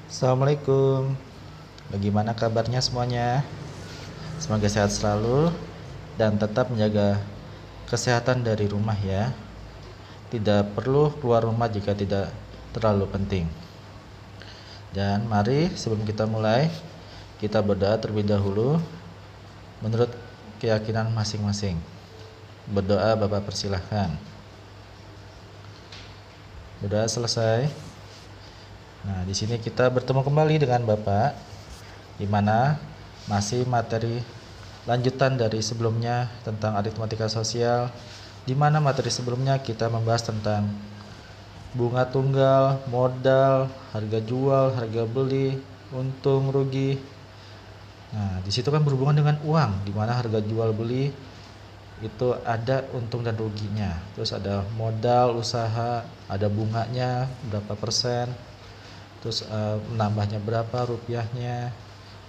Assalamualaikum. Bagaimana kabarnya semuanya? Semoga sehat selalu dan tetap menjaga kesehatan dari rumah ya. Tidak perlu keluar rumah jika tidak terlalu penting. Dan mari sebelum kita mulai, kita berdoa terlebih dahulu menurut keyakinan masing-masing. Berdoa Bapak persilahkan. Berdoa selesai. Nah, di sini kita bertemu kembali dengan Bapak, di mana masih materi lanjutan dari sebelumnya tentang aritmatika sosial, di mana materi sebelumnya kita membahas tentang bunga tunggal, modal, harga jual, harga beli, untung rugi. Nah, di situ kan berhubungan dengan uang, di mana harga jual beli itu ada untung dan ruginya. Terus ada modal usaha, ada bunganya berapa persen. Terus menambahnya berapa rupiahnya.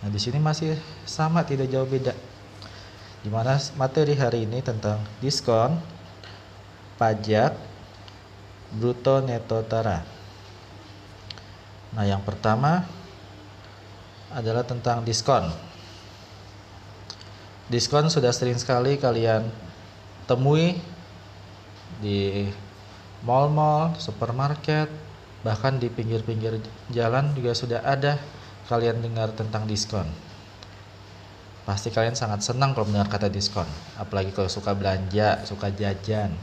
Nah, di sini masih sama, tidak jauh beda. Dimana materi hari ini tentang diskon, pajak, bruto neto tara. Nah, yang pertama adalah tentang diskon. Diskon sudah sering sekali kalian temui di mal-mal, supermarket, bahkan di pinggir-pinggir jalan juga sudah ada kalian dengar tentang diskon. Pasti kalian sangat senang kalau mendengar kata diskon, apalagi kalau suka belanja, suka jajan.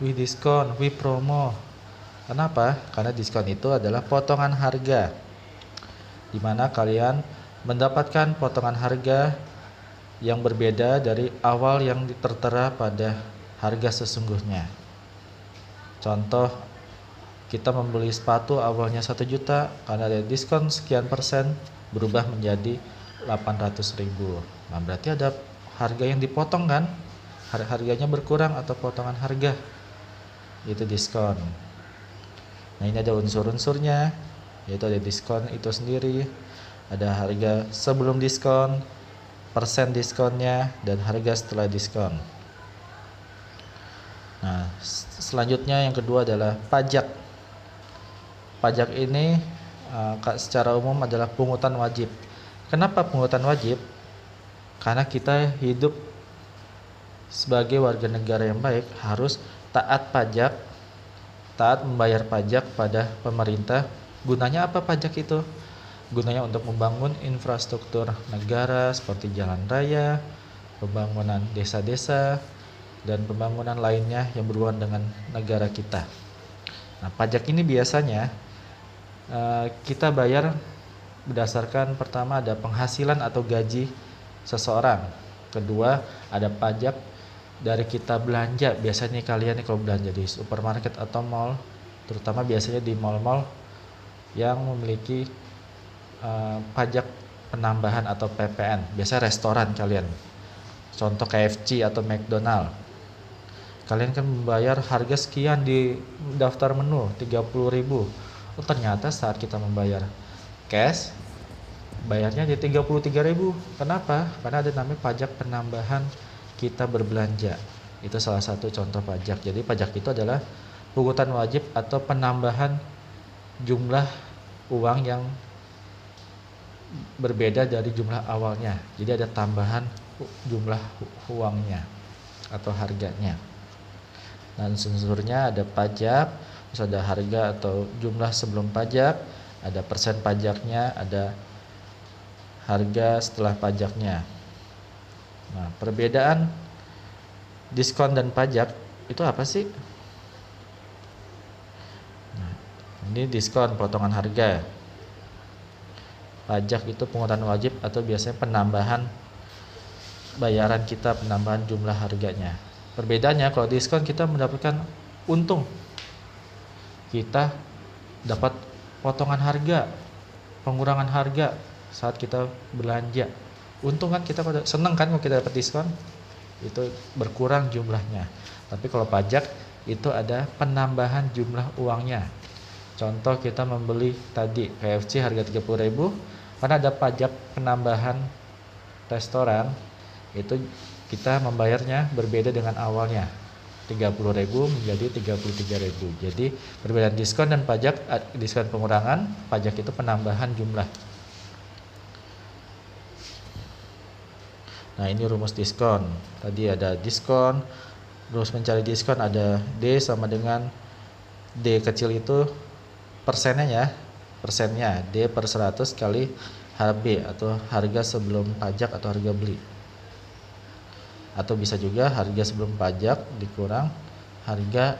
Wih diskon, wih promo. Kenapa? Karena diskon itu adalah potongan harga, di mana kalian mendapatkan potongan harga yang berbeda dari awal yang tertera pada harga sesungguhnya. Contoh, kita membeli sepatu awalnya 1 juta, karena ada diskon sekian persen berubah menjadi 800.000. Nah, berarti ada harga yang dipotong kan? Harganya berkurang atau potongan harga. Itu diskon. Nah, ini ada unsur-unsurnya, yaitu ada diskon itu sendiri, ada harga sebelum diskon, persen diskonnya, dan harga setelah diskon. Nah, selanjutnya yang kedua adalah pajak. Pajak ini secara umum adalah pungutan wajib. Kenapa pungutan wajib? Karena kita hidup sebagai warga negara yang baik harus taat pajak, taat membayar pajak pada pemerintah. Gunanya apa pajak itu? Gunanya untuk membangun infrastruktur negara seperti jalan raya, pembangunan desa-desa, dan pembangunan lainnya yang berhubungan dengan negara kita. Nah, pajak ini biasanya kita bayar berdasarkan, pertama ada penghasilan atau gaji seseorang, kedua ada pajak dari kita belanja. Biasanya kalian nih kalau belanja di supermarket atau mall, terutama biasanya di mall-mall yang memiliki pajak penambahan atau PPN, biasa restoran kalian, contoh KFC atau McDonald, kalian kan membayar harga sekian di daftar menu 30.000. Ternyata saat kita membayar cash, bayarnya di 33.000. Kenapa? Karena ada namanya pajak penambahan kita berbelanja. Itu salah satu contoh pajak. Jadi pajak itu adalah pungutan wajib atau penambahan jumlah uang yang berbeda dari jumlah awalnya. Jadi ada tambahan jumlah uangnya atau harganya. Dan unsurnya ada pajak, terus ada harga atau jumlah sebelum pajak, ada persen pajaknya, ada harga setelah pajaknya. Nah, perbedaan diskon dan pajak itu apa sih? Nah, ini diskon potongan harga. Pajak itu pungutan wajib atau biasanya penambahan bayaran kita, penambahan jumlah harganya. Perbedaannya, kalau diskon kita mendapatkan untung, kita dapat potongan harga, pengurangan harga saat kita belanja. Untung kan, kita seneng kan kalau kita dapat diskon, itu berkurang jumlahnya. Tapi kalau pajak itu ada penambahan jumlah uangnya. Contoh, kita membeli tadi KFC harga 30.000, karena ada pajak penambahan restoran, itu kita membayarnya berbeda dengan awalnya. 30.000 menjadi 33.000. Jadi perbedaan diskon dan pajak, diskon pengurangan, pajak itu penambahan jumlah. Nah, ini rumus diskon. Tadi ada diskon, rumus mencari diskon ada D sama dengan D kecil itu persennya ya. Persennya D per 100 kali HB atau harga sebelum pajak atau harga beli. Atau bisa juga harga sebelum pajak dikurang harga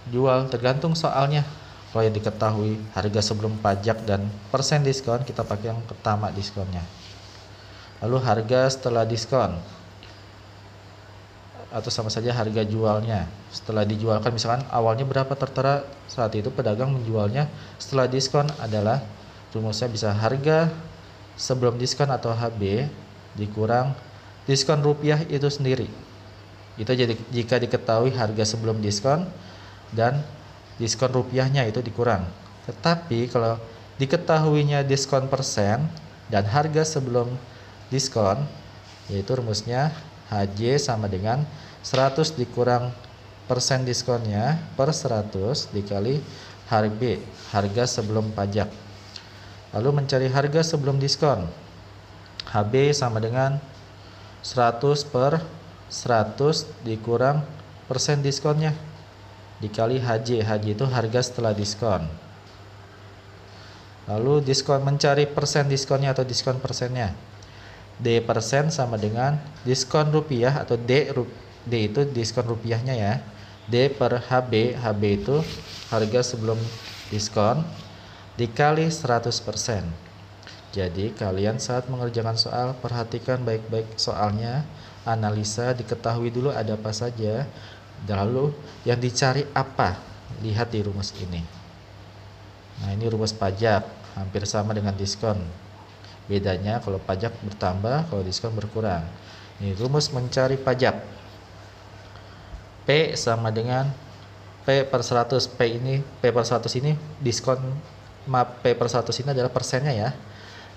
jual, tergantung soalnya. Kalau yang diketahui harga sebelum pajak dan persen diskon, kita pakai yang pertama diskonnya. Lalu harga setelah diskon, atau sama saja harga jualnya setelah dijualkan, misalkan awalnya berapa tertera, saat itu pedagang menjualnya setelah diskon adalah, rumusnya bisa harga sebelum diskon atau HB dikurang diskon rupiah itu sendiri. Itu jadi jika diketahui harga sebelum diskon dan diskon rupiahnya itu dikurang. Tetapi kalau diketahuinya diskon persen dan harga sebelum diskon, yaitu rumusnya HJ sama dengan 100 dikurang persen diskonnya per 100 dikali HB, harga sebelum pajak. Lalu mencari harga sebelum diskon, HB sama dengan 100 per 100 dikurang persen diskonnya dikali HJ. HJ itu harga setelah diskon. Lalu diskon, mencari persen diskonnya atau diskon persennya, D persen sama dengan diskon rupiah atau D itu diskon rupiahnya ya, D per HB. HB itu harga sebelum diskon dikali 100%. Jadi kalian saat mengerjakan soal perhatikan baik-baik soalnya, analisa, diketahui dulu ada apa saja, lalu yang dicari apa, lihat di rumus ini. Nah, ini rumus pajak, hampir sama dengan diskon. Bedanya kalau pajak bertambah, kalau diskon berkurang. Ini rumus mencari pajak. P sama dengan P per 100. P per 100 ini diskon, P per 100 ini adalah persennya ya.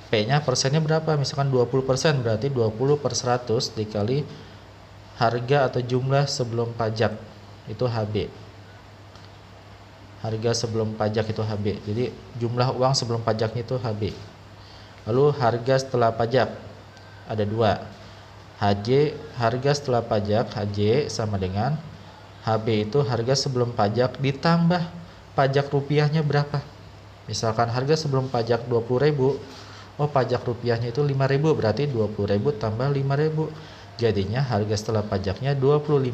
P-nya persennya berapa? Misalkan 20%, berarti 20 per 100 dikali harga atau jumlah sebelum pajak, itu HB. Harga sebelum pajak itu HB. Jadi jumlah uang sebelum pajaknya itu HB. Lalu harga setelah pajak ada 2. HJ, harga setelah pajak, HJ sama dengan HB itu harga sebelum pajak ditambah pajak rupiahnya berapa. Misalkan harga sebelum pajak 20.000, oh pajak rupiahnya itu 5.000, berarti 20.000 tambah 5.000. Jadinya harga setelah pajaknya 25.000.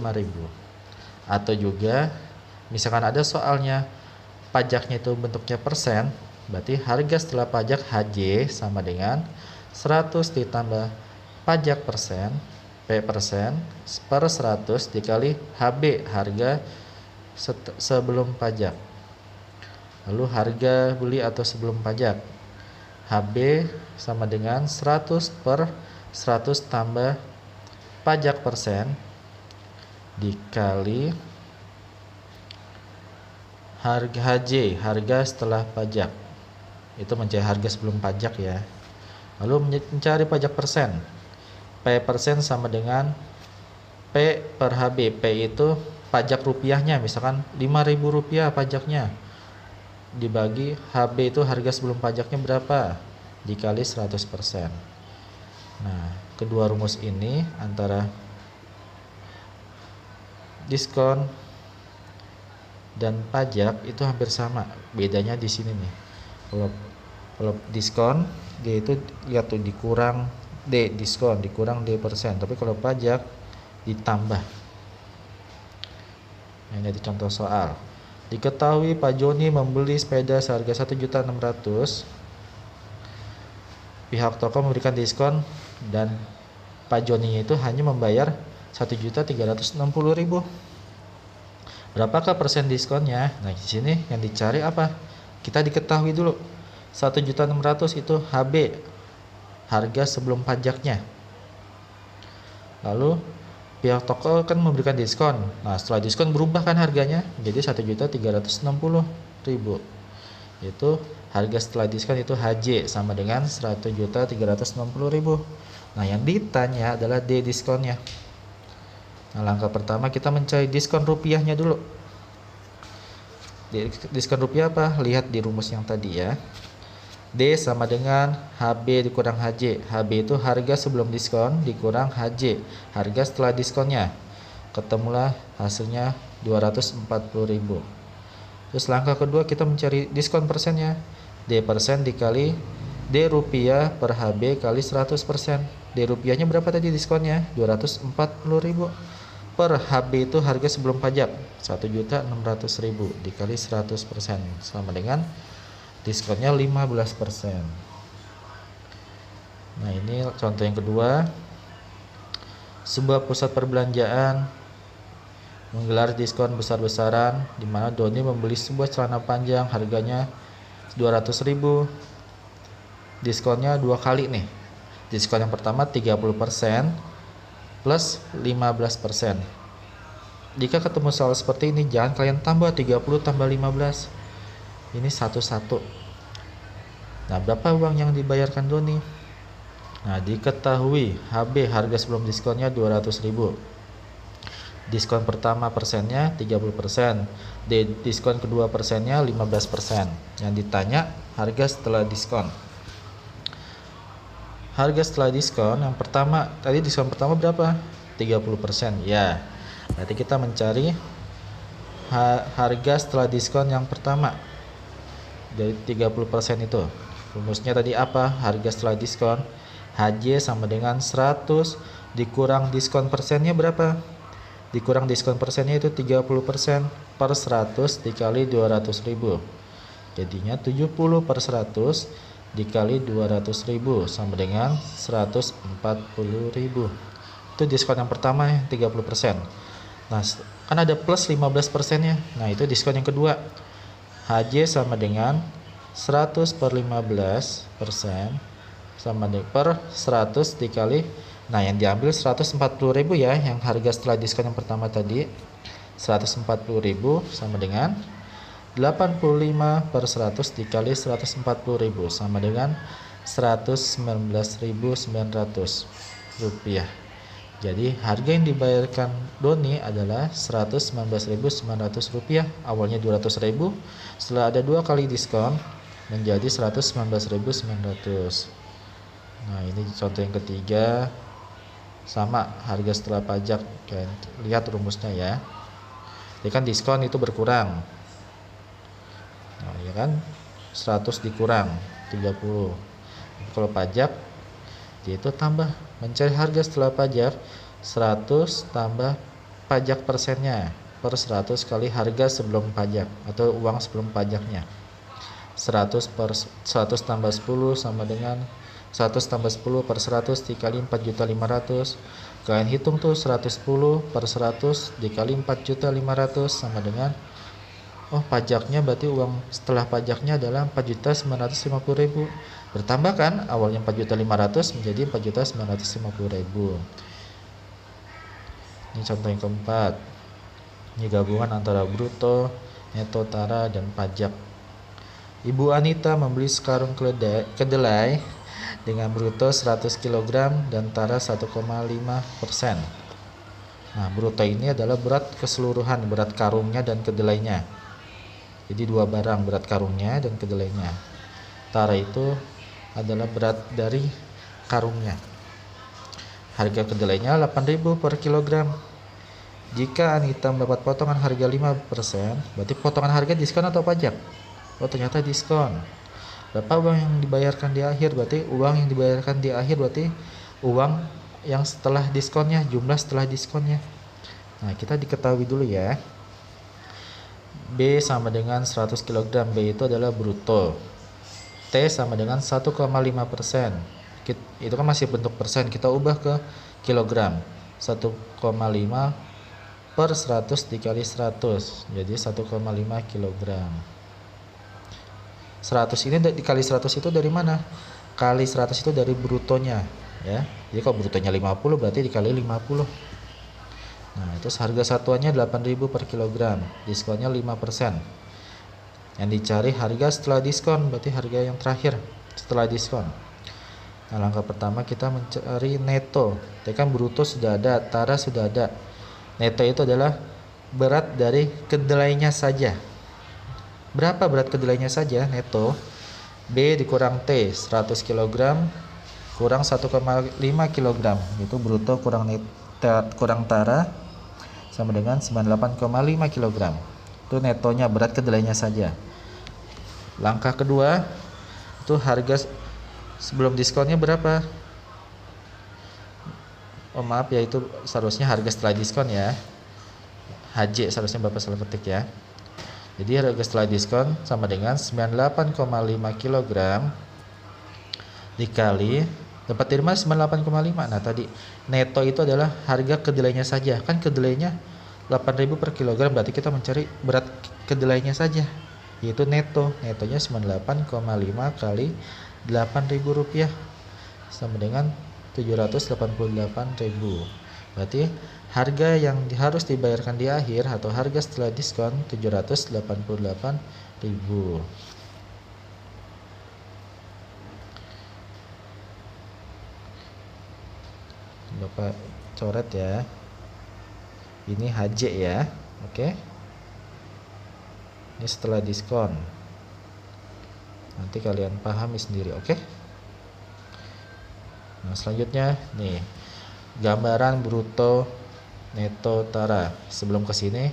Atau juga misalkan ada soalnya pajaknya itu bentuknya persen, berarti harga setelah pajak HJ sama dengan 100 ditambah pajak persen, P persen per 100 dikali HB, harga sebelum pajak. Lalu harga beli atau sebelum pajak, HB sama dengan 100 per 100 tambah pajak persen dikali harga HJ, harga setelah pajak. Itu mencari harga sebelum pajak ya. Lalu mencari pajak persen, P persen sama dengan P per HB. P itu pajak rupiahnya, misalkan 5.000 rupiah pajaknya, dibagi HB itu harga sebelum pajaknya berapa, dikali 100%. Nah, kedua rumus ini antara diskon dan pajak itu hampir sama. Bedanya di sini nih. Kalau diskon D itu lihat tuh dikurang D diskon dikurang D persen, tapi kalau pajak ditambah. Nah, ini ada contoh soal. Diketahui Pak Joni membeli sepeda seharga 1.600.000. Pihak toko memberikan diskon dan Pak Joni itu hanya membayar 1.360.000. Berapakah persen diskonnya? Nah, di sini yang dicari apa? Kita diketahui dulu. 1.600.000 itu HB, harga sebelum pajaknya. Lalu pihak toko kan memberikan diskon. Nah, setelah diskon berubah kan harganya menjadi 1.360.000. Itu harga setelah diskon itu HJ sama dengan 1.360.000. Nah, yang ditanya adalah D diskonnya. Nah, langkah pertama kita mencari diskon rupiahnya dulu. Diskon rupiah apa? Lihat di rumus yang tadi ya. D sama dengan HB dikurang HJ. HB itu harga sebelum diskon dikurang HJ, harga setelah diskonnya. Ketemulah hasilnya 240.000. Terus langkah kedua kita mencari diskon persennya. D persen dikali D rupiah per HB kali 100%. D rupiahnya berapa tadi diskonnya? 240.000. Per HB itu harga sebelum pajak 1.600.000 dikali 100% sama dengan diskonnya 15%. Nah, ini contoh yang kedua. Sebuah pusat perbelanjaan menggelar diskon besar-besaran di mana Doni membeli sebuah celana panjang harganya 200.000. Diskonnya dua kali nih. Diskon yang pertama 30% plus 15%. Jika ketemu soal seperti ini, jangan kalian tambah 30 tambah 15. Ini satu-satu. Nah, berapa uang yang dibayarkan Doni? Nah, diketahui HB harga sebelum diskonnya 200.000. Diskon pertama persennya 30%. Diskon kedua persennya 15%. Yang ditanya harga setelah diskon. Harga setelah diskon yang pertama, tadi diskon pertama berapa? 30%. Ya. Berarti kita mencari harga setelah diskon yang pertama. Dari 30% itu. Rumusnya tadi apa? Harga setelah diskon HJ sama dengan 100 dikurang diskon persennya berapa? Dikurang diskon persennya itu 30% per 100 dikali 200.000. Jadinya 70 per 100 dikali 200.000 sama dengan 140.000. Itu diskon yang pertama ya, 30%. Nah, kan ada plus 15%-nya. Nah, itu diskon yang kedua. HJ sama dengan 100 per 15% sama dengan per 100 dikali, nah yang diambil 140.000 ya, yang harga setelah diskon yang pertama tadi 140.000 sama dengan 85 per 100 dikali 140.000 sama dengan 119.900 rupiah. Jadi harga yang dibayarkan Doni adalah 119.900 rupiah. Awalnya 200.000, setelah ada dua kali diskon menjadi 119.900. Nah, ini contoh yang ketiga. Sama harga setelah pajak. Kalian lihat rumusnya ya. Jadi kan diskon itu berkurang. Nah, ya kan 100 dikurang 30. Kalau pajak yaitu tambah, mencari harga setelah pajak 100 tambah pajak persennya per 100 kali harga sebelum pajak atau uang sebelum pajaknya. 100 per 100 tambah 10 sama dengan 100 tambah 10 per 100 dikali 4.500.000. Kalian hitung tuh 110 per 100 dikali 4.500.000 sama dengan, oh pajaknya berarti uang setelah pajaknya adalah 4.950.000. Bertambah kan, awalnya 4.500.000 menjadi 4.950.000. Ini contoh yang keempat. Ini gabungan antara bruto, neto, tara, dan pajak. Ibu Anita membeli sekarung kedelai dengan bruto 100 kg dan tara 1,5%. Nah, bruto ini adalah berat keseluruhan, berat karungnya dan kedelainya. Jadi dua barang, berat karungnya dan kedelainya. Tara itu adalah berat dari karungnya. Harga kedelainya 8.000 per kilogram. Jika Anita mendapat potongan harga 5%, berarti potongan harga diskon atau pajak? Oh, ternyata diskon. Berapa uang yang dibayarkan di akhir? Berarti uang yang dibayarkan di akhir berarti uang yang setelah diskonnya, jumlah setelah diskonnya. Nah, kita diketahui dulu ya. B sama dengan 100 kg. B itu adalah bruto. T sama dengan 1,5%. Itu kan masih bentuk persen, kita ubah ke kilogram. 1,5 per 100 dikali 100, jadi 1,5 kilogram. 100 ini dikali 100 itu dari mana? Kali 100 itu dari brutonya ya. Jadi kalau brutonya 50 berarti dikali 50. Nah, itu harga satuannya 8.000 per kilogram. Diskonnya 5%. Yang dicari harga setelah diskon, berarti harga yang terakhir setelah diskon. Nah, langkah pertama kita mencari neto. Jadi kan bruto sudah ada, tara sudah ada. Neto itu adalah berat dari kedelainya saja. Berapa berat kedelainya saja neto? B dikurang T 100 kg kurang 1,5 kg, itu bruto kurang tara sama dengan 98,5 kg. Itu netonya berat kedelainya saja. Langkah kedua itu harga sebelum diskonnya berapa? Oh maaf ya, itu seharusnya harga setelah diskon ya. HJ seharusnya Bapak salah ketik ya. Jadi harga setelah diskon sama dengan 98,5 kg dikali, dapat dari mana 98,5? Nah tadi neto itu adalah harga kedelainya saja. Kan kedelainya 8.000 per kilogram, berarti kita mencari berat kedelainya saja, yaitu neto. Netonya 98,5 kali 8.000 rupiah sama dengan 788.000. Berarti harga yang harus dibayarkan di akhir atau harga setelah diskon 788.000. Bapak coret ya. Ini HJ ya. Oke. Ini setelah diskon. Nanti kalian pahami sendiri, oke? Nah, selanjutnya nih gambaran bruto neto tara. Sebelum ke sini,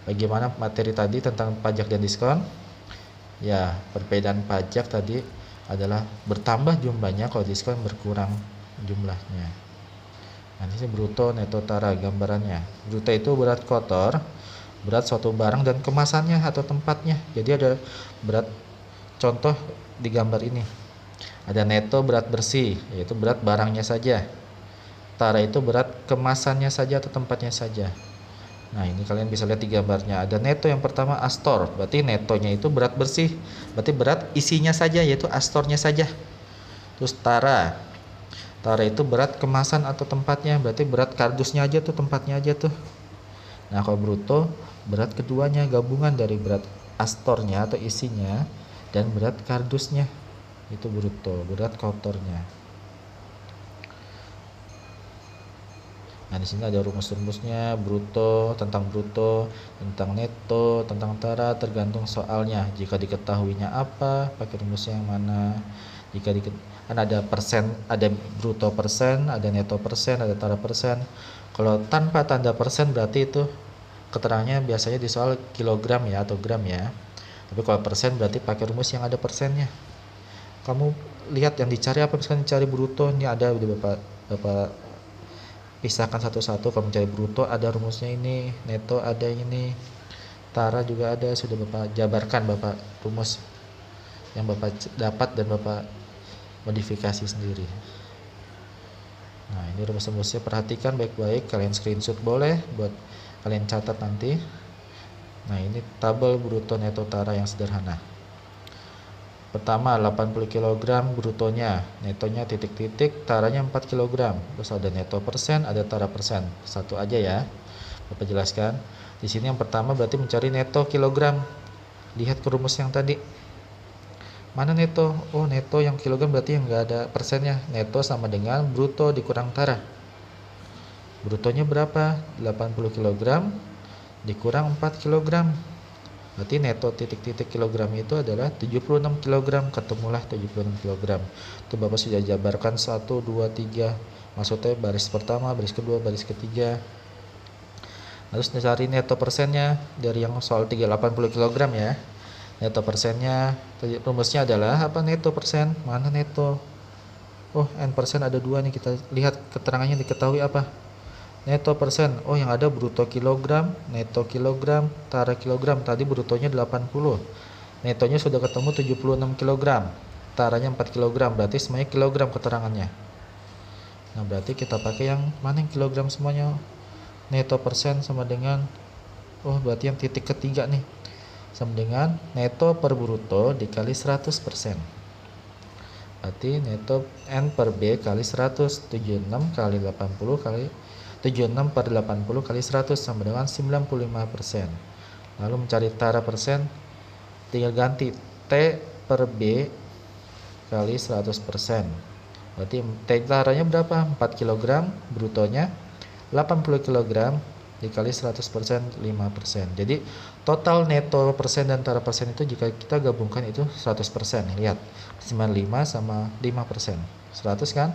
bagaimana materi tadi tentang pajak dan diskon? Ya, perbedaan pajak tadi adalah bertambah jumlahnya, kalau diskon berkurang jumlahnya. Nah, ini bruto neto tara gambarannya. Bruto itu berat kotor, berat suatu barang dan kemasannya atau tempatnya. Jadi ada berat, contoh di gambar ini. Ada neto berat bersih, yaitu berat barangnya saja. Tara itu berat kemasannya saja atau tempatnya saja. Nah, ini kalian bisa lihat di gambarnya. Ada neto yang pertama astor, berarti netonya itu berat bersih, berarti berat isinya saja, yaitu astornya saja. Terus tara, tara itu berat kemasan atau tempatnya, berarti berat kardusnya aja tuh, tempatnya aja tuh. Nah, kalau bruto berat keduanya, gabungan dari berat astornya atau isinya dan berat kardusnya, itu bruto, berat kotornya. Nah, di sini ada rumus-rumusnya, bruto, tentang neto, tentang tara, tergantung soalnya. Jika diketahuinya apa, pakai rumusnya yang mana. Jika kan ada persen, ada bruto persen, ada neto persen, ada tara persen. Kalau tanpa tanda persen berarti itu keterangannya biasanya di soal kilogram ya atau gram ya. Tapi kalau persen berarti pakai rumus yang ada persennya. Kamu lihat yang dicari apa, misalkan cari bruto, ini ada di Bapak pisahkan satu-satu. Kalau mencari bruto ada rumusnya ini, neto ada ini, tara juga ada, sudah Bapak jabarkan, Bapak rumus yang Bapak dapat dan Bapak modifikasi sendiri. Nah, ini rumus-rumusnya, perhatikan baik-baik, kalian screenshot boleh buat kalian catat nanti. Nah, ini tabel bruto neto tara yang sederhana. Pertama 80 kg brutonya, netonya titik-titik, taranya 4 kg. Terus ada neto persen, ada tara persen. Satu aja ya. Bapak jelaskan. Di sini yang pertama berarti mencari neto kilogram. Lihat ke rumus yang tadi. Mana neto? Oh, neto yang kilogram berarti yang enggak ada persennya. Neto sama dengan bruto dikurang tara. Brutonya berapa? 80 kg dikurang 4 kg. Berarti neto titik-titik kilogram itu adalah 76 kg. Ketemulah 76 kg. Itu Bapak sudah jabarkan 1, 2, 3. Maksudnya baris pertama, baris kedua, baris ketiga. Terus cari neto persennya dari yang soal 80 kg ya. Neto persennya, rumusnya adalah apa? Neto persen. Mana neto? Oh, N persen ada 2 nih. Kita lihat keterangannya, diketahui apa? Neto persen. Oh, yang ada bruto kilogram, neto kilogram, tara kilogram. Tadi brutonya 80. Netonya sudah ketemu 76 kg. Taranya 4 kg. Berarti semuanya kilogram keterangannya. Nah, berarti kita pakai yang mana yang kilogram semuanya? Neto persen sama dengan, oh berarti yang titik ketiga nih, sama dengan neto per bruto dikali 100%. Berarti neto N per B kali 100. 76 kali 80 kali 76 per 80 kali 100 sama dengan 95%. Lalu mencari tara persen, tinggal ganti T per B kali 100%. Berarti T taranya berapa? 4 kg, brutonya 80 kg dikali 100% 5%. Jadi total neto persen dan tara persen itu jika kita gabungkan itu 100%. Lihat 95 sama 5%, 100 kan?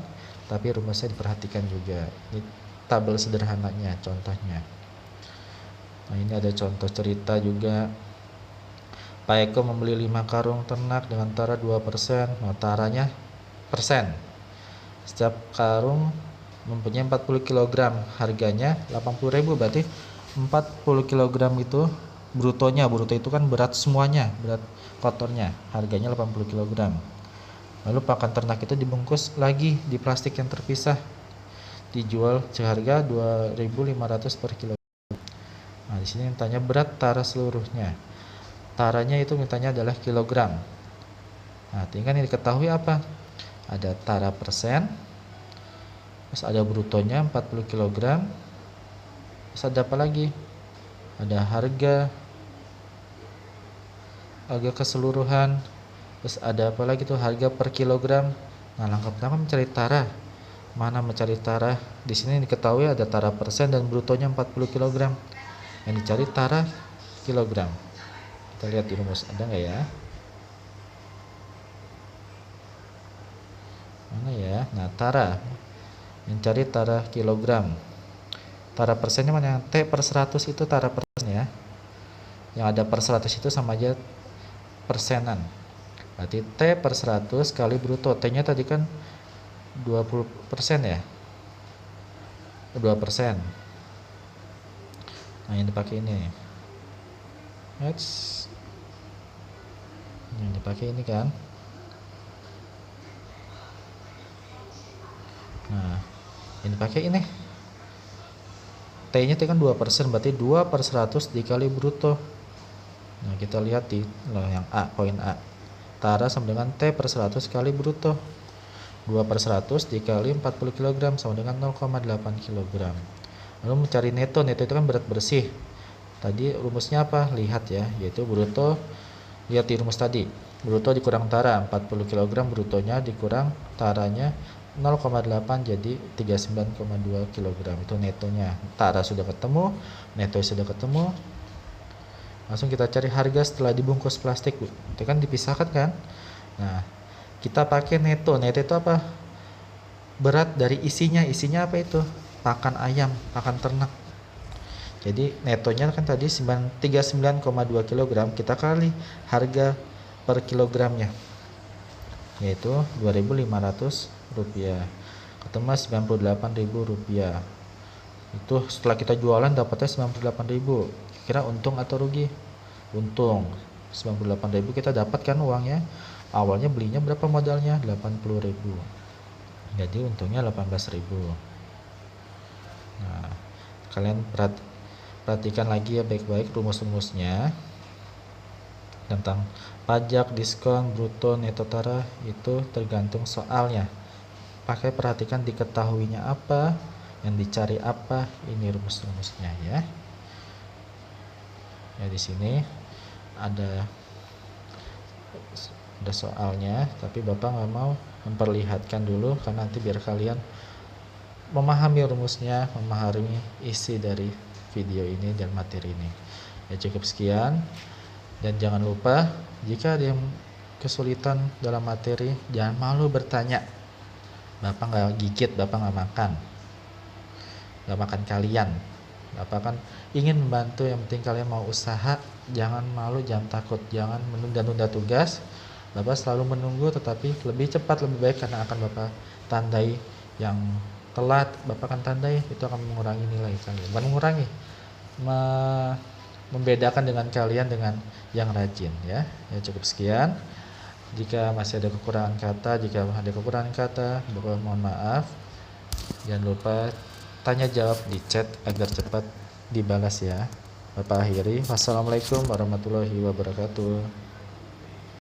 Tapi rumusnya diperhatikan juga. Ini tabel sederhananya contohnya. Nah, ini ada contoh cerita juga. Pak Eko membeli 5 karung ternak dengan tara 2%. Nah, taranya persen. Setiap karung mempunyai 40 kg, harganya 80.000, berarti 40 kg itu brutonya. Bruto itu kan berat semuanya, berat kotornya, harganya 80 kg. Lalu pakan ternak itu dibungkus lagi di plastik yang terpisah, dijual seharga 2.500 per kilo. Nah, di sini mintanya berat tara seluruhnya. Taranya itu mintanya adalah kilogram. Nah, tinggal diketahui apa? Ada tara persen, terus ada brutonya 40 kg, terus ada apa lagi? Ada harga keseluruhan, terus ada apa lagi tuh, harga per kilogram. Nah, langkah pertama mencari tara. Mana mencari tara? Di sini diketahui ada tara persen dan brutonya 40 kg. Yang dicari tara kilogram. Kita lihat di rumus, ada nggak ya? Mana ya? Nah, tara, mencari tara kilogram. Tara persennya mana? T per 100 itu tara persen ya. Yang ada per 100 itu sama aja persenan. Berarti T per 100 kali bruto. T nya tadi kan 20% ya, 2%. Nah, yang dipakai ini, yang dipakai ini kan. Nah, yang dipakai ini T nya itu kan 2%, berarti 2 per 100 dikali bruto. Nah, kita lihat di yang A, poin A, tara sama dengan T per 100 kali bruto. 2 per 100 dikali 40 kg sama dengan 0,8 kg. Lalu mencari neto. Neto itu kan berat bersih. Tadi rumusnya apa? Lihat ya, yaitu bruto. Lihat di rumus tadi, bruto dikurang tara, 40 kg brutonya dikurang taranya 0,8, jadi 39,2 kg. Itu netonya. Tara sudah ketemu, neto sudah ketemu. Langsung kita cari harga setelah dibungkus plastik, Bu. Itu kan dipisahkan kan? Nah, kita pakai neto. Neto itu apa? Berat dari isinya. Isinya apa itu? Pakan ayam, pakan ternak. Jadi netonya kan tadi 39,2 kg, kita kali harga per kilogramnya, yaitu Rp2.500, ketemu Rp98.000. Itu setelah kita jualan dapatnya Rp98.000. Kira untung atau rugi? Untung. Rp98.000 kita dapat kan uangnya. Awalnya belinya berapa modalnya? Rp80.000. Jadi untungnya Rp18.000. Nah, kalian perhatikan lagi ya baik-baik rumus-rumusnya tentang pajak, diskon, bruto, neto, tara. Itu tergantung soalnya. Perhatikan diketahuinya apa, yang dicari apa. Ini rumus-rumusnya ya. Ya, di sini ada soalnya, tapi Bapak nggak mau memperlihatkan dulu karena nanti biar kalian memahami rumusnya, memahami isi dari video ini dan materi ini. Ya, cukup sekian, dan jangan lupa jika ada yang kesulitan dalam materi, jangan malu bertanya. Bapak nggak gigit, Bapak nggak makan kalian. Bapak kan ingin membantu, yang penting kalian mau usaha. Jangan malu, jangan takut, jangan menunda-nunda tugas. Bapak selalu menunggu, tetapi lebih cepat lebih baik, karena akan Bapak tandai. Yang telat Bapak akan tandai, itu akan mengurangi nilai kalian. Bukan mengurangi, membedakan dengan kalian dengan yang rajin ya. Ya, cukup sekian. Jika masih ada kekurangan kata, Bapak mohon maaf. Jangan lupa tanya jawab di chat agar cepat dibalas ya. Bapak akhiri. Wassalamualaikum warahmatullahi wabarakatuh.